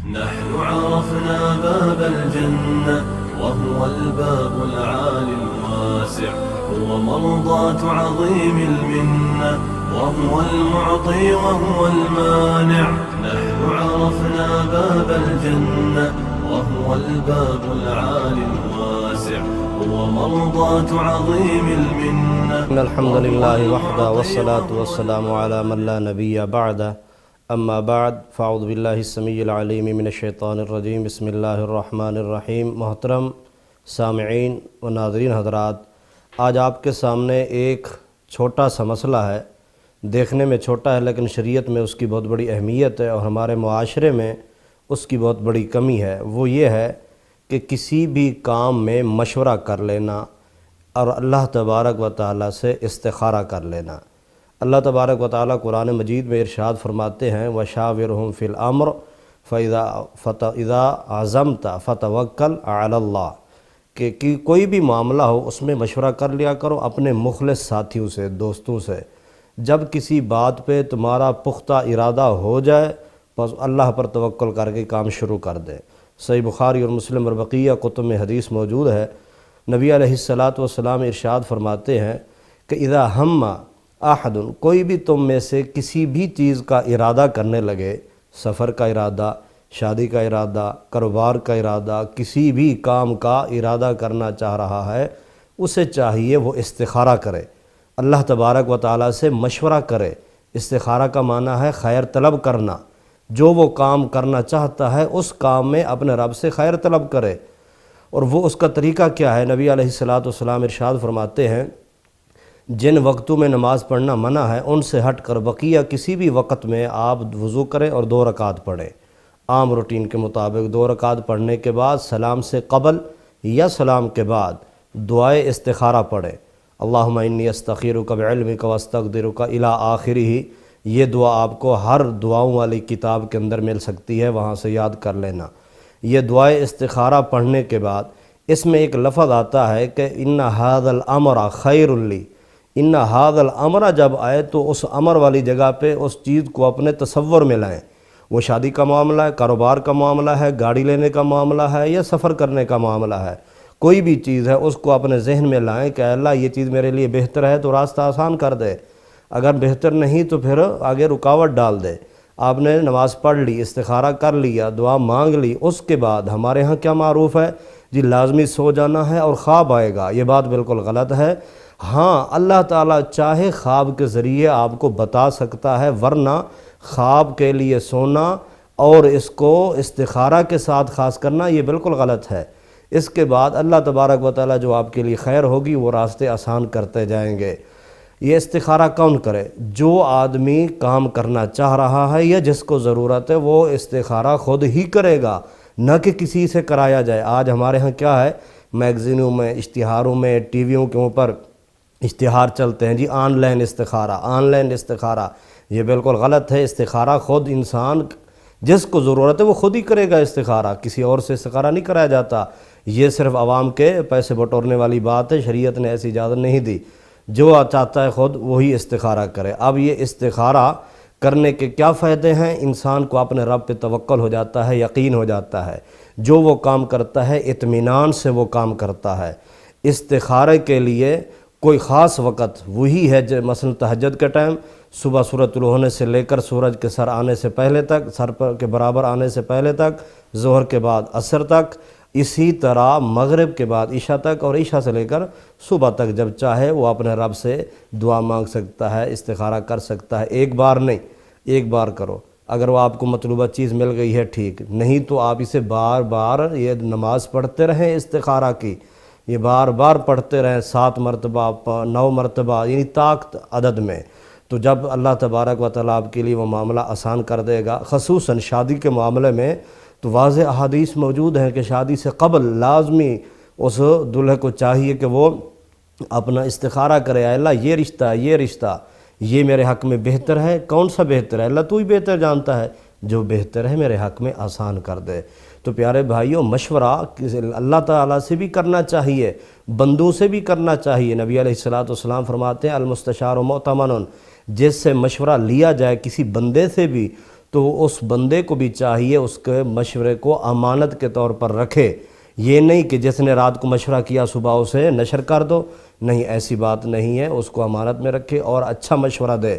نحن عرفنا باب الجنة وهو الباب العالي الواسع، هو مرضاة عظيم المنة وهو المعطي وهو المانع. نحن عرفنا باب الجنة وهو الباب العالي الواسع، هو مرضاة عظيم المنة. إن الحمد لله وحده والصلاة والسلام على من لا نبي بعده، اما بعد فاعوذ باللہ السمیع العلیم من الشیطان الرجیم، بسم اللہ الرحمن الرحیم۔ محترم سامعین و ناظرین حضرات، آج آپ کے سامنے ایک چھوٹا سا مسئلہ ہے، دیکھنے میں چھوٹا ہے لیکن شریعت میں اس کی بہت بڑی اہمیت ہے اور ہمارے معاشرے میں اس کی بہت بڑی کمی ہے۔ وہ یہ ہے کہ کسی بھی کام میں مشورہ کر لینا اور اللہ تبارک و تعالیٰ سے استخارہ کر لینا۔ اللہ تبارک و تعالیٰ قرآن مجید میں ارشاد فرماتے ہیں وَشَاوِرْهُمْ فِي الْأَمْرِ فَإِذَا عَزَمْتَ فَتَوَكَّلْ عَلَى اللَّهِ کہ کوئی بھی معاملہ ہو اس میں مشورہ کر لیا کرو اپنے مخلص ساتھیوں سے، دوستوں سے۔ جب کسی بات پہ تمہارا پختہ ارادہ ہو جائے بس اللہ پر توکل کر کے کام شروع کر دے۔ صحیح بخاری اور مسلم اور بقیہ کتب میں حدیث موجود ہے، نبی علیہ السلام ارشاد فرماتے ہیں کہ اذا ہم احد، کوئی بھی تم میں سے کسی بھی چیز کا ارادہ کرنے لگے، سفر کا ارادہ، شادی کا ارادہ، کاروبار کا ارادہ، کسی بھی کام کا ارادہ کرنا چاہ رہا ہے، اسے چاہیے وہ استخارہ کرے، اللہ تبارک و تعالیٰ سے مشورہ کرے۔ استخارہ کا معنی ہے خیر طلب کرنا، جو وہ کام کرنا چاہتا ہے اس کام میں اپنے رب سے خیر طلب کرے۔ اور وہ اس کا طریقہ کیا ہے؟ نبی علیہ السلام ارشاد فرماتے ہیں جن وقتوں میں نماز پڑھنا منع ہے ان سے ہٹ کر بقیہ کسی بھی وقت میں آپ وضو کریں اور 2 رکعت پڑھیں۔ عام روٹین کے مطابق 2 رکعت پڑھنے کے بعد سلام سے قبل یا سلام کے بعد دعائے استخارہ پڑھیں، اللہم انی استخیرک بعلمک واستقدرک الی آخرہ۔ یہ دعا آپ کو ہر دعاؤں والی کتاب کے اندر مل سکتی ہے، وہاں سے یاد کر لینا۔ یہ دعائے استخارہ پڑھنے کے بعد اس میں ایک لفظ آتا ہے کہ ان ھذا الامر خیر لی۔ ان ھذا الامر جب آئے تو اس امر والی جگہ پہ اس چیز کو اپنے تصور میں لائیں۔ وہ شادی کا معاملہ ہے، کاروبار کا معاملہ ہے، گاڑی لینے کا معاملہ ہے یا سفر کرنے کا معاملہ ہے، کوئی بھی چیز ہے اس کو اپنے ذہن میں لائیں کہ اللہ یہ چیز میرے لیے بہتر ہے تو راستہ آسان کر دے، اگر بہتر نہیں تو پھر آگے رکاوٹ ڈال دے۔ آپ نے نماز پڑھ لی، استخارہ کر لیا، دعا مانگ لی، اس کے بعد ہمارے ہاں کیا معروف ہے جی لازمی سو جانا ہے اور خواب آئے گا۔ یہ بات بالکل غلط ہے۔ ہاں اللہ تعالیٰ چاہے خواب کے ذریعے آپ کو بتا سکتا ہے، ورنہ خواب کے لیے سونا اور اس کو استخارہ کے ساتھ خاص کرنا یہ بالکل غلط ہے۔ اس کے بعد اللہ تبارک و تعالیٰ جو آپ کے لیے خیر ہوگی وہ راستے آسان کرتے جائیں گے۔ یہ استخارہ کون کرے؟ جو آدمی کام کرنا چاہ رہا ہے یا جس کو ضرورت ہے وہ استخارہ خود ہی کرے گا، نہ کہ کسی سے کرایا جائے۔ آج ہمارے ہاں کیا ہے، میگزینوں میں، اشتہاروں میں، ٹی ویوں کے اوپر اشتہار چلتے ہیں جی آن لائن استخارہ، آن لائن استخارہ۔ یہ بالکل غلط ہے۔ استخارہ خود انسان جس کو ضرورت ہے وہ خود ہی کرے گا استخارہ، کسی اور سے استخارہ نہیں کرایا جاتا۔ یہ صرف عوام کے پیسے بٹورنے والی بات ہے، شریعت نے ایسی اجازت نہیں دی۔ جو چاہتا ہے خود وہی استخارہ کرے۔ اب یہ استخارہ کرنے کے کیا فائدے ہیں؟ انسان کو اپنے رب پہ توکل ہو جاتا ہے، یقین ہو جاتا ہے، جو وہ کام کرتا ہے اطمینان سے وہ کام کرتا ہے۔ استخارے کے لیے کوئی خاص وقت وہی ہے مثلا تہجد کے ٹائم، صبح سورج طلوع ہونے سے لے کر سورج کے سر آنے سے پہلے تک، سر کے برابر آنے سے پہلے تک، ظہر کے بعد عصر تک، اسی طرح مغرب کے بعد عشاء تک، اور عشاء سے لے کر صبح تک جب چاہے وہ اپنے رب سے دعا مانگ سکتا ہے، استخارہ کر سکتا ہے۔ ایک بار نہیں، ایک بار کرو۔ اگر وہ آپ کو مطلوبہ چیز مل گئی ہے ٹھیک، نہیں تو آپ اسے بار بار یہ نماز پڑھتے رہیں استخارہ کی، یہ بار بار پڑھتے رہیں 7 مرتبہ 9 مرتبہ، یعنی طاقت عدد میں۔ تو جب اللہ تبارک و تعالیٰ آپ کے لیے وہ معاملہ آسان کر دے گا، خصوصاً شادی کے معاملے میں تو واضح احادیث موجود ہیں کہ شادی سے قبل لازمی اس دلہے کو چاہیے کہ وہ اپنا استخارہ کرے، اے اللہ یہ رشتہ یہ میرے حق میں بہتر ہے، کون سا بہتر ہے؟ اللہ تو ہی بہتر جانتا ہے، جو بہتر ہے میرے حق میں آسان کر دے۔ تو پیارے بھائیوں، مشورہ اللہ تعالیٰ سے بھی کرنا چاہیے، بندوں سے بھی کرنا چاہیے۔ نبی علیہ السلام فرماتے ہیں المستشار مؤتمن، جس سے مشورہ لیا جائے کسی بندے سے بھی تو اس بندے کو بھی چاہیے اس کے مشورے کو امانت کے طور پر رکھے، یہ نہیں کہ جس نے رات کو مشورہ کیا صبح اسے نشر کر دو، نہیں، ایسی بات نہیں ہے، اس کو امانت میں رکھے اور اچھا مشورہ دے،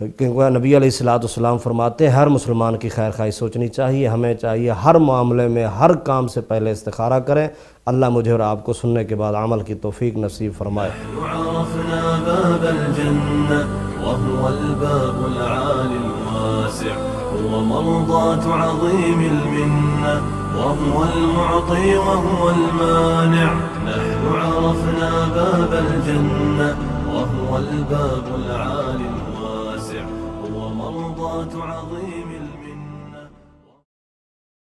کیونکہ نبی علیہ السلام فرماتے ہیں ہر مسلمان کی خیر خواہی سوچنی چاہیے، ہمیں چاہیے ہر معاملے میں ہر کام سے پہلے استخارہ کریں۔ اللہ مجھے اور آپ کو سننے کے بعد عمل کی توفیق نصیب فرمائے۔ عرفنا باب الجنة وهو الباب العالي الواسع، هو مرضاة عظيم المنة وهو المعطي وهو المانع. نحن عرفنا باب الجنة وهو الباب العالي الواسع، هو مرضاة عظيم